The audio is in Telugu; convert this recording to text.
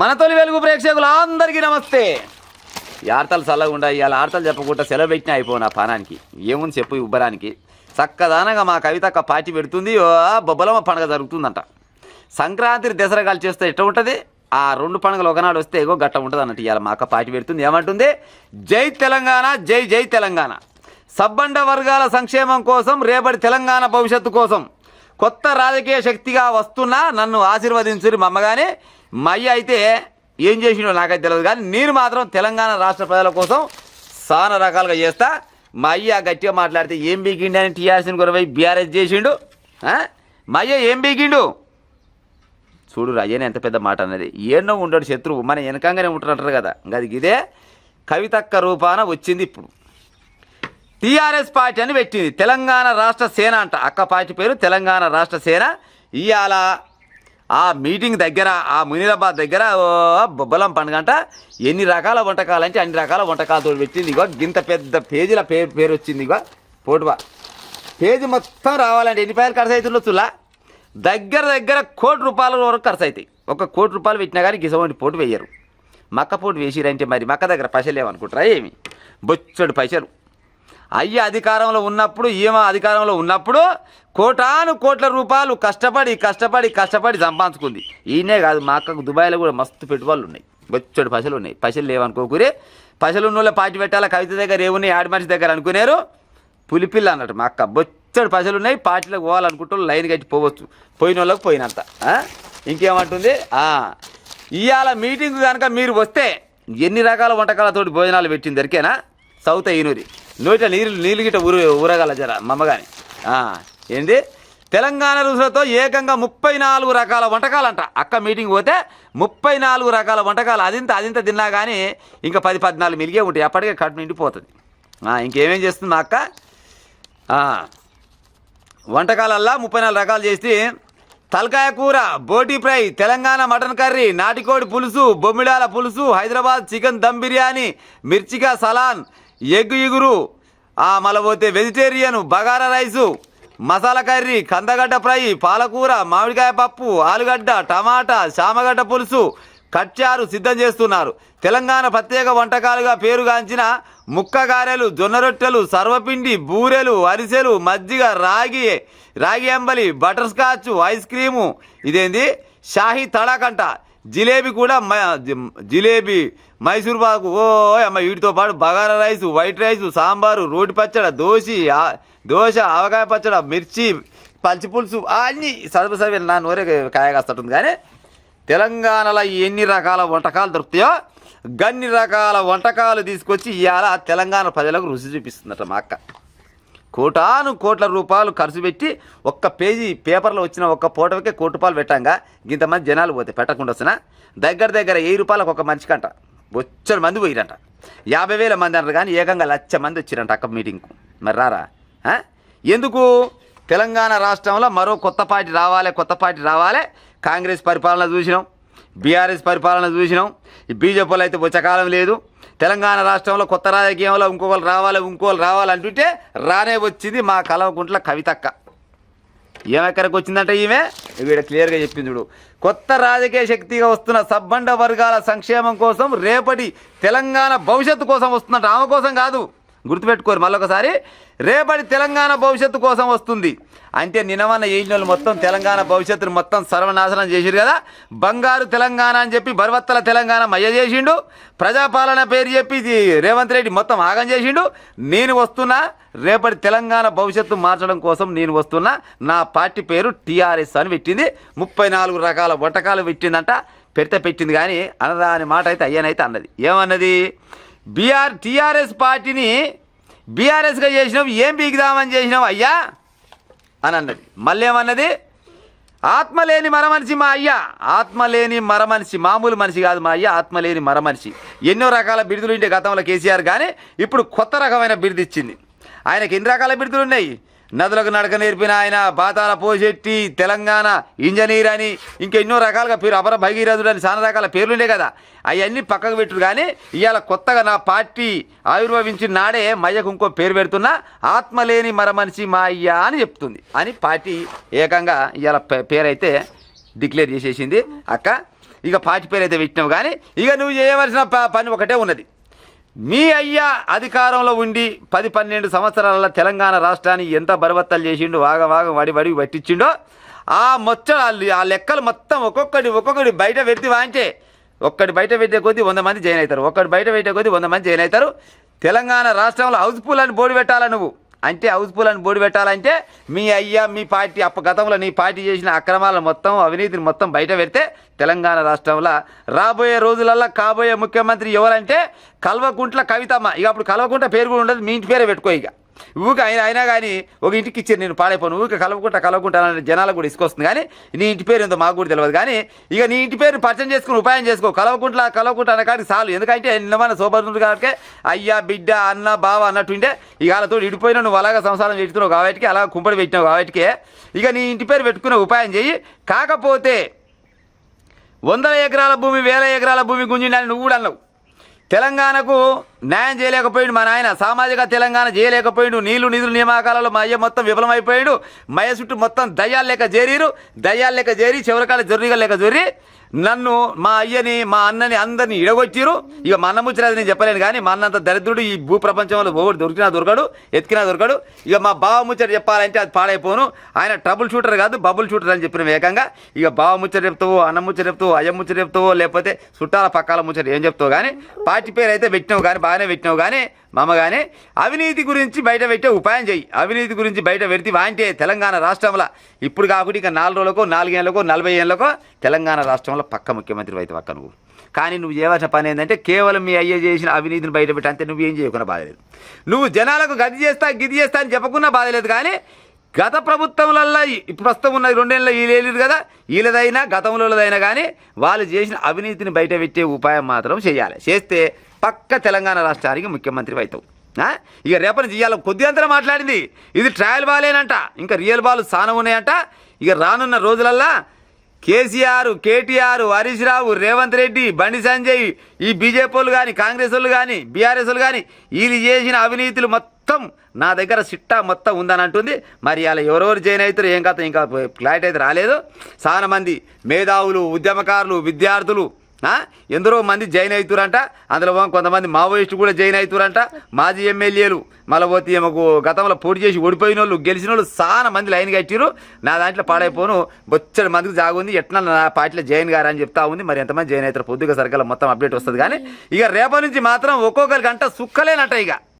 మన తొలి వెలుగు ప్రేక్షకులందరికీ నమస్తే. ఆడతలు చల్లగా ఉండాలి. ఇవాళ ఆడతలు చెప్పకుండా సెలవు పెట్టినా అయిపోయి నా పానానికి ఏముంది చెప్పు ఉబ్బరానికి. చక్కదానంగా మా కవితక్క పార్టీ పెడుతుంది. బొబ్బలమ్మ పండుగ జరుగుతుందంట. సంక్రాంతి దసరా కలిసి చేస్తే ఎట్లా ఉంటుంది? ఆ రెండు పండుగలు ఒకనాడు వస్తే ఏగో గట్ట ఉంటుంది అన్నట్టు. ఇవాళ మా అక్క పార్టీ పెడుతుంది. ఏమంటుంది? జై తెలంగాణ, జై జై తెలంగాణ. సబ్బండ వర్గాల సంక్షేమం కోసం, రేపటి తెలంగాణ భవిష్యత్తు కోసం కొత్త రాజకీయ శక్తిగా వస్తున్నా నన్ను ఆశీర్వదించుని మా అమ్మగానే. మా అయ్య అయితే ఏం చేసిండో నాకైతే తెలియదు, కానీ నేను మాత్రం తెలంగాణ రాష్ట్ర ప్రజల కోసం చాలా రకాలుగా చేస్తా. మా అయ్య గట్టిగా మాట్లాడితే ఏం బీకిండి అని టీఆర్ఎస్ని కొరవై బీఆర్ఎస్ చేసిండు. మా అయ్య ఏం బీకిండు చూడు. అయ్యనే ఎంత పెద్ద మాట అన్నది. ఏన్నో ఉండడు శత్రువు, మన వెనకంగానే ఉంటున్నట్టు కదా. అది ఇదే కవితక్క రూపాన వచ్చింది. ఇప్పుడు టీఆర్ఎస్ పార్టీ అని పెట్టింది. తెలంగాణ రాష్ట్ర సేన అంట. అక్క పార్టీ పేరు తెలంగాణ రాష్ట్ర సేన. ఇవాళ ఆ మీటింగ్ దగ్గర, ఆ మునిరాబాద్ దగ్గర బొబ్బలం పండుగ అంట. ఎన్ని రకాల వంటకాలు అంటే అన్ని రకాల వంటకాలతో పెట్టింది. ఇగో గింత పెద్ద పేజీల పేరు వచ్చింది. ఇగో పోటువా పేజీ మొత్తం రావాలంటే ఎన్ని రూపాయలు ఖర్చు అవుతుందో చూలా. దగ్గర దగ్గర ₹1,00,00,000 వరకు ఖర్చు అవుతాయి. ₹1,00,00,000 పెట్టినా కానీ గిసవంటి పోటు వేయరు. మక్క పోటు వేసిరంటే మరి మక్క దగ్గర పైసలు లేవనుకుంటారా? ఏమి బొచ్చడు పైసలు. అయ్య అధికారంలో ఉన్నప్పుడు, ఈమె అధికారంలో ఉన్నప్పుడు కోటాను కోట్ల రూపాయలు కష్టపడి కష్టపడి కష్టపడి సంపాదించుకుంది. ఈయనే కాదు, మా అక్కకు దుబాయ్లో కూడా మస్తు పెట్టుబడులు ఉన్నాయి. బొచ్చడు పైసలు ఉన్నాయి. పైసలు లేవనుకోకూరే. పైసలు ఉన్న వాళ్ళ పార్టీ పెట్టాలా, కవిత దగ్గర ఏమున్నాయి ఆడి మనిషి దగ్గర అనుకునేరు. పులిపిల్ల అన్నట్టు మా అక్క. బొచ్చడు పైసలు ఉన్నాయి. పార్టీలకు పోవాలనుకుంటూ లైన్ కట్టి పోవచ్చు. పోయిన వాళ్ళకి పోయినంత. ఇంకేమంటుంది? ఇవాళ మీటింగ్ కనుక మీరు వస్తే ఎన్ని రకాల వంటకాలతోటి భోజనాలు పెట్టింది దొరికేనా? సౌత్ ఈనూరి నోట నీళ్ళు గిట్ట ఊరగల జర మమ్మగాని. ఏంది? తెలంగాణ రుచులతో ఏకంగా 34 రకాల వంటకాలంట. అక్క మీటింగ్ పోతే 34 రకాల వంటకాలు. అదింత తిన్నా కానీ ఇంకా 10-14 మిలిగే ఉంటాయి. అప్పటికే కడుపు నిండిపోతుంది. ఇంకేమేం చేస్తుంది మా అక్క? వంటకాలల్లా 34 రకాలు చేసి తలకాయ కూర, బోటీ ఫ్రై, తెలంగాణ మటన్ కర్రీ, నాటికోడి పులుసు, బొమ్మిడాల పులుసు, హైదరాబాద్ చికెన్ దమ్ బిర్యానీ, మిర్చిగా సలాన్, ఎగ్ ఇగురు, మళ్ళీ పోతే vegetarian bagara rice, masala curry, కందగడ్డ ఫ్రై, పాలకూర, మామిడికాయ పప్పు, ఆలుగడ్డ, టమాటా, చామగడ్డ పులుసు, కట్చారు సిద్ధం చేస్తున్నారు. తెలంగాణ ప్రత్యేక వంటకాలుగా పేరుగాంచిన ముక్క గారెలు, జొన్న రొట్టెలు, సర్వపిండి, బూరెలు, అరిసెలు, మజ్జిగ, రాగి అంబలి, బటర్ స్కాచ్, ఐస్ క్రీము, ఇదేంది షాహీ తడాకంట, జిలేబీ కూడా, జిలేబీ, మైసూర్ పాకు, అమ్మ వీటితో పాటు bagara rice, white rice, sambar, రోటి పచ్చడ, దోశ, ఆవకాయ పచ్చడ, మిర్చి, పల్చి పులుసు, అన్నీ చదువు నా నోరే కాయగాస్తుంటుంది. కానీ తెలంగాణలో ఎన్ని రకాల వంటకాలు దొరుకుతాయో గన్ని రకాల వంటకాలు తీసుకొచ్చి ఇవాళ తెలంగాణ ప్రజలకు రుచి చూపిస్తుందట మా అక్క. కోటాను కోట్ల రూపాయలు ఖర్చు పెట్టి ఒక్క పేజీ పేపర్లో వచ్చిన ఒక్క ఫోటోకే ₹1,00,00,000 పెట్టంగా ఇంతమంది జనాలు పోతే పెట్టకుండా వస్తున్నా. దగ్గర ₹1,000 ఒక మనిషికంట. బొచ్చడు మంది పోయిరంట. 50,000 మంది అంటారు కానీ ఏకంగా 1,00,000 మంది వచ్చిరంట అక్క మీటింగ్కు. మరి రారా? ఎందుకు? తెలంగాణ రాష్ట్రంలో మరో కొత్త పార్టీ రావాలి. కాంగ్రెస్ పరిపాలన చూసినాం, బీఆర్ఎస్ పరిపాలన చూసినాం. ఈ బీజేపీలో అయితే వచ్చకాలం లేదు. తెలంగాణ రాష్ట్రంలో కొత్త రాజకీయంలో ఇంకోళ్ళు రావాలంటుంటే రానే వచ్చింది మా కల్వకుంట్ల కవితక్క. ఏమెక్కడికి వచ్చిందంటే ఈమె వీడ క్లియర్గా చెప్పింది చూడు. కొత్త రాజకీయ శక్తిగా వస్తున్న సబ్బండ వర్గాల సంక్షేమం కోసం, రేపటి తెలంగాణ భవిష్యత్తు కోసం వస్తుందంట. ఆమె కోసం కాదు, గుర్తుపెట్టుకోరు మళ్ళొకసారి. రేపటి తెలంగాణ భవిష్యత్తు కోసం వస్తుంది అంటే నిన్నవన్న ఏళ్ళు మొత్తం తెలంగాణ భవిష్యత్తును మొత్తం సర్వనాశనం చేసిరు కదా. బంగారు తెలంగాణ అని చెప్పి బర్వత్తల తెలంగాణ మయ్య చేసిండు. ప్రజాపాలన పేరు చెప్పి రేవంత్ రెడ్డి మొత్తం ఆగం చేసిండు. నేను వస్తున్నా, రేపటి తెలంగాణ భవిష్యత్తు మార్చడం కోసం నేను వస్తున్నా. నా పార్టీ పేరు టీఆర్ఎస్ అని పెట్టింది. 34 రకాల వంటకాలు పెట్టిందంట. పెట్టింది కానీ అనరాని మాట అయితే అయ్యనైతే అన్నది. ఏమన్నది? టీఆర్ఎస్ పార్టీని బీఆర్ఎస్గా చేసినావు, ఏం బీగుదామని చేసినావు అయ్యా అని అన్నది. మళ్ళీ ఏమన్నది? ఆత్మలేని మరమనిషి మా అయ్య. ఆత్మలేని మరమనిషి, మామూలు మనిషి కాదు మా అయ్య, ఆత్మలేని మరమనిషి. ఎన్నో రకాల బిరుదులు ఉండే గతంలో కేసీఆర్, కానీ ఇప్పుడు కొత్త రకమైన బిరుదు ఇచ్చింది. ఆయనకి ఎన్ని రకాల బిరుదులు ఉన్నాయి? నదులకు నడక నేర్పిన ఆయన, బాతాల పోషెట్టి, తెలంగాణ ఇంజనీర్ అని, ఇంకెన్నో రకాలుగా పేరు, అపర భగీరథుడు అని చాలా రకాల పేర్లుండే కదా. అవన్నీ పక్కకు పెట్టుడు. కానీ ఇవాళ కొత్తగా నా పార్టీ ఆవిర్భవించిన నాడే మయ్యకు ఇంకో పేరు పెడుతున్నా, ఆత్మలేని మరమనిషి మా అయ్య అని చెప్తుంది అని పార్టీ ఏకంగా ఇవాళ పేరైతే డిక్లేర్ చేసేసింది అక్క. ఇక పార్టీ పేరు అయితే పెట్టినావు. కానీ ఇక నువ్వు చేయవలసిన పని ఒకటే ఉన్నది. మీ అయ్యా అధికారంలో ఉండి 10-12 సంవత్సరాల తెలంగాణ రాష్ట్రాన్ని ఎంత బరబత్తలు చేసిండు, వాగం వడి పట్టించిండో ఆ లెక్కలు మొత్తం ఒక్కొక్కటి బయట పెడితే అంటే ఒక్కటి బయట పెట్టే కొద్దీ 100 మంది జాయిన్ అవుతారు. ఒక్కటి బయట పెట్టే కొద్దీ 100 మంది జాయిన్ అవుతారు. తెలంగాణ రాష్ట్రంలో హౌస్ఫుల్ అని బోర్డు పెట్టాలా నువ్వు. అంటే హౌస్ఫుల్ అని బోర్డు పెట్టాలంటే మీ అయ్యా మీ పార్టీ గతంలో నీ పార్టీ చేసిన అక్రమాలను మొత్తం అవినీతిని మొత్తం బయట పెడితే తెలంగాణ రాష్ట్రంలో రాబోయే రోజులల్లో కాబోయే ముఖ్యమంత్రి ఎవరంటే కల్వకుంట్ల కవితమ్మ. ఇక అప్పుడు కల్వకుంట్ల పేరు కూడా ఉండదు, మీ ఇంటి పేరే పెట్టుకో. ఇక ఊరికి అయినా కానీ ఒక ఇంటికి ఇచ్చారు, నేను పాడైపోను. ఊరికి కలవకుంటా అనే జనాలకు కూడా ఇసుకొస్తుంది. కానీ నీ ఇంటి పేరు ఏందో మాకు కూడా తెలియదు. కానీ ఇక నీ ఇంటి పేరు పరిచయం చేసుకుని ఉపాయం చేసుకో. కలవకుంట అనే కాడికి చాలు. ఎందుకంటే నిన్నమైన శోభనుడు కాబట్టి అయ్యా బిడ్డ అన్న బావ అన్నట్టుండే ఇక వాళ్ళతో ఇడిపోయినా నువ్వు అలాగా సంసారం పెడుతున్నావు కాబట్టి అలా కుంపడి పెట్టినావు కాబట్టి ఇక నీ ఇంటి పేరు పెట్టుకునే ఉపాయం చెయ్యి. కాకపోతే 100 ఎకరాల భూమి 1000 ఎకరాల భూమి గుంజిండని నువ్వు కూడా అన్నావు. తెలంగాణకు న్యాయం చేయలేకపోయాడు మా నాయన, సామాజిక తెలంగాణ చేయలేకపోయాడు. నీళ్లు నిధులు నియామకాలలో మా అయ్య మొత్తం విఫలమైపోయాడు. మయ్య చుట్టూ మొత్తం దయ్యాలు లెక్క చేరి చివరికాల జొర్రిగా లెక్క జొర్రి నన్ను మా అయ్యని మా అన్నని అందరినీ ఇడగొచ్చిరు. ఇక మా అన్న ముచ్చరాది నేను చెప్పలేను. కానీ మా అన్నంత దరిద్రుడు ఈ భూ ప్రపంచంలో ఒకటి దొరకడు, ఎత్తికినా దొరకడు. ఇక మా బావ ముచ్చట చెప్పాలంటే అది పాడైపోను. ఆయన ట్రబుల్ షూటర్ కాదు బబుల్ షూటర్ అని చెప్పిన ఏకంగా. ఇక బావ ముచ్చట చెప్తావో, అన్న ముచ్చట చెప్తావో, అయ్య ముచ్చట చెప్తావో, లేకపోతే చుట్టాల పక్కాల ముచ్చట ఏం చెప్తావు. కానీ పార్టీ పేరు అయితే పెట్టినావు, కానీ బాగానే పెట్టినావు. కానీ మామగానే అవినీతి గురించి బయట పెట్టే ఉపాయం చేయి. అవినీతి గురించి బయట పెడితే అంటే తెలంగాణ రాష్ట్రంలో ఇప్పుడు కాకుండా ఇక 4 రోజులకో 4 ఏళ్ళకో 40 ఏళ్ళకో తెలంగాణ రాష్ట్రంలో పక్క ముఖ్యమంత్రి అయితే పక్క నువ్వు. కానీ నువ్వు చేయవలసిన పని ఏంటంటే కేవలం మీ అయ్య చేసిన అవినీతిని బయట పెట్టి అంతే. నువ్వేం చేయకుండా బాధలేదు. నువ్వు జనాలకు గిది చేస్తా అని చెప్పకున్నా బాధలేదు. కానీ గత ప్రభుత్వంలో ఇప్పుడు ప్రస్తుతం ఉన్నది 2 ఏళ్ళు వీళ్ళు కదా, వీళ్ళదైనా గతంలోదైనా కానీ వాళ్ళు చేసిన అవినీతిని బయట పెట్టే ఉపాయం మాత్రం చేయాలి. చేస్తే పక్క తెలంగాణ రాష్ట్రానికి ముఖ్యమంత్రి అవుతావు. ఇక రేపటి చేయాలి. కొద్దిగా మాట్లాడింది ఇది ట్రయల్ బాలేనంట, ఇంకా రియల్ బాల్ సానం ఉన్నాయంట. ఇక రానున్న రోజులల్లా కేసీఆర్, కేటీఆర్, హరీష్ రావు, రేవంత్ రెడ్డి, బండి సంజయ్, ఈ బీజేపీ వాళ్ళు కానీ కాంగ్రెస్ వాళ్ళు కానీ బీఆర్ఎస్ వాళ్ళు కానీ వీళ్ళు చేసిన అవినీతులు మొత్తం నా దగ్గర సిట్టా మొత్తం ఉందని అంటుంది. మరి అలా ఎవరెవరు జాయిన్ అవుతారు ఏం కథ ఇంకా క్లారిటీ అయితే రాలేదు. చాలా మంది మేధావులు, ఉద్యమకారులు, విద్యార్థులు ఎందరో మంది జాయిన్ అవుతారంట. అందులో కొంతమంది మావోయిస్టు కూడా జాయిన్ అవుతారంట. మాజీ ఎమ్మెల్యేలు మళ్ళీ పోతే ఏమకు గతంలో పోటీ చేసి ఓడిపోయిన వాళ్ళు గెలిచిన వాళ్ళు చాలా మంది లైన్ కట్టిరు. నా దాంట్లో పాడైపోను బొచ్చడి మందికి జాగుంది, ఎట్లా నా పార్టీలో జాయిన్ గారని చెప్తా ఉంది. మరి ఎంతమంది జాయిన్ అవుతారు పొద్దుగా సరికల్లా మొత్తం అప్డేట్ వస్తుంది. కానీ ఇక రేపటి నుంచి మాత్రం ఒక్కొక్కరి గంట సుక్కలేనట. ఇక